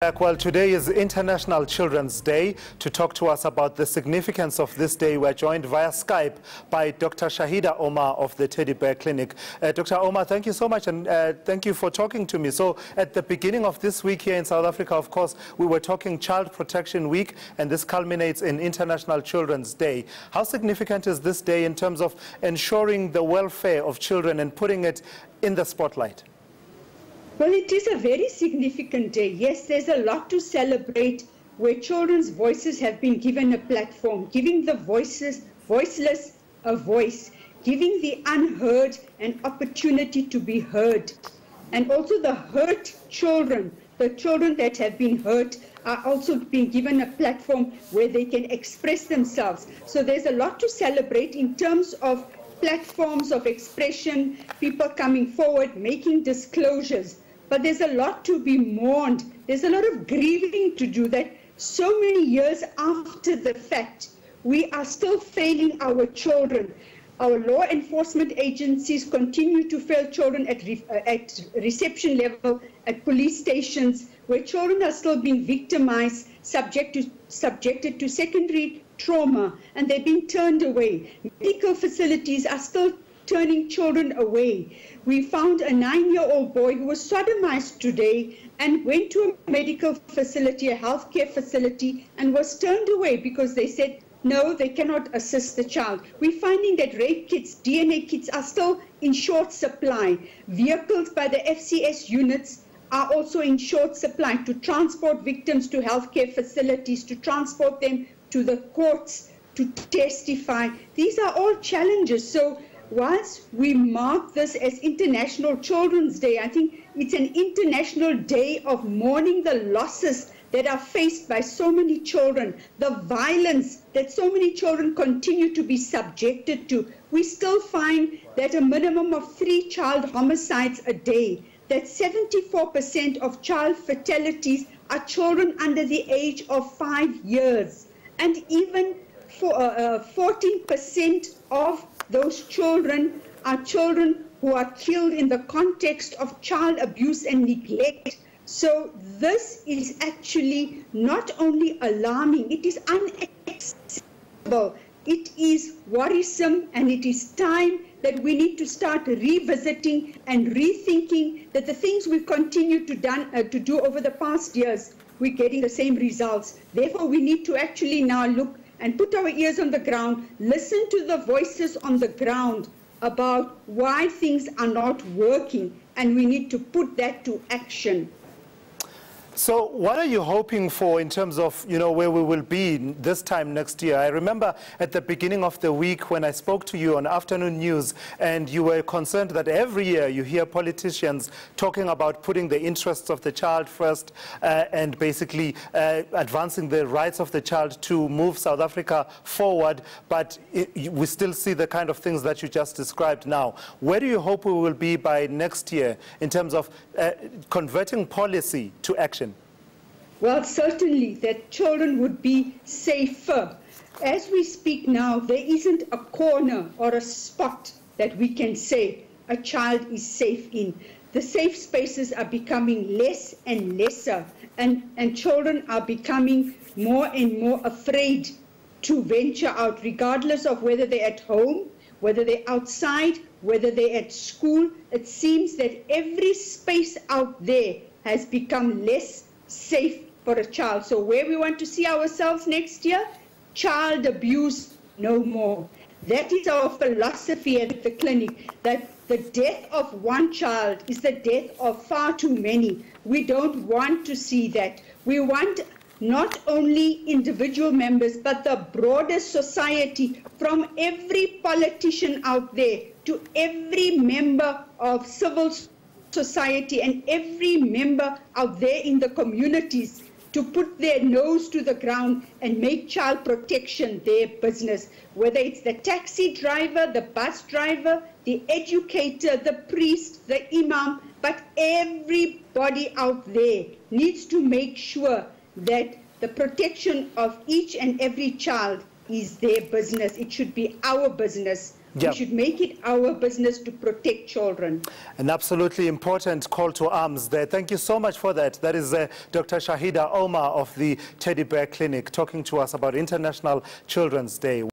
Well, today is International Children's Day. To talk to us about the significance of this day, we're joined via Skype by Dr. Shaheda Omar of the Teddy Bear Clinic. Dr. Omar, thank you so much, and thank you for talking to me. So at the beginning of this week here in South Africa, of course, we were talking Child Protection Week, and this culminates in International Children's Day. How significant is this day in terms of ensuring the welfare of children and putting it in the spotlight? Well, it is a very significant day. Yes, there's a lot to celebrate where children's voices have been given a platform, giving the voiceless a voice, giving the unheard an opportunity to be heard. And also the hurt children, the children that have been hurt, are also being given a platform where they can express themselves. So there's a lot to celebrate in terms of platforms of expression, people coming forward, making disclosures. But there's a lot to be mourned. There's a lot of grieving to do, that so many years after the fact, we are still failing our children. Our law enforcement agencies continue to fail children at reception level, at police stations, where children are still being victimized, subjected to secondary trauma, and they're being turned away. Medical facilities are still turning children away. We found a 9-year-old boy who was sodomized today and went to a medical facility, a healthcare facility, and was turned away because they said, no, they cannot assist the child. We're finding that rape kits, DNA kits are still in short supply. Vehicles by the FCS units are also in short supply to transport victims to healthcare facilities, to transport them to the courts to testify. These are all challenges. So whilst we mark this as International Children's Day, I think it's an international day of mourning the losses that are faced by so many children, the violence that so many children continue to be subjected to. We still find that a minimum of 3 child homicides a day, that 74% of child fatalities are children under the age of 5 years, and even 14% of those children are children who are killed in the context of child abuse and neglect. So this is actually not only alarming, it is unacceptable, it is worrisome, and it is time that we need to start revisiting and rethinking that the things we've continued to do over the past years, we're getting the same results. Therefore, we need to actually now look and put our ears on the ground, listen to the voices on the ground about why things are not working, and we need to put that to action. So what are you hoping for in terms of, where we will be this time next year? I remember at the beginning of the week when I spoke to you on Afternoon News, and you were concerned that every year you hear politicians talking about putting the interests of the child first and basically advancing the rights of the child to move South Africa forward, but we still see the kind of things that you just described now. Where do you hope we will be by next year in terms of converting policy to action? Well, certainly that children would be safer. As we speak now, there isn't a corner or a spot that we can say a child is safe in. The safe spaces are becoming less and lesser, and children are becoming more and more afraid to venture out, regardless of whether they're at home, whether they're outside, whether they're at school. It seems that every space out there has become less safe for a child. So where we want to see ourselves next year, child abuse no more. That is our philosophy at the clinic, that the death of one child is the death of far too many. We don't want to see that. We want not only individual members, but the broader society, from every politician out there to every member of civil society and every member out there in the communities, to put their nose to the ground and make child protection their business. Whether it's the taxi driver, the bus driver, the educator, the priest, the imam, but everybody out there needs to make sure that the protection of each and every child is their business. It should be our business. Yeah. We should make it our business to protect children. An absolutely important call to arms there. Thank you so much for that. That is Dr. Shaheda Omar of the Teddy Bear Clinic talking to us about International Children's Day.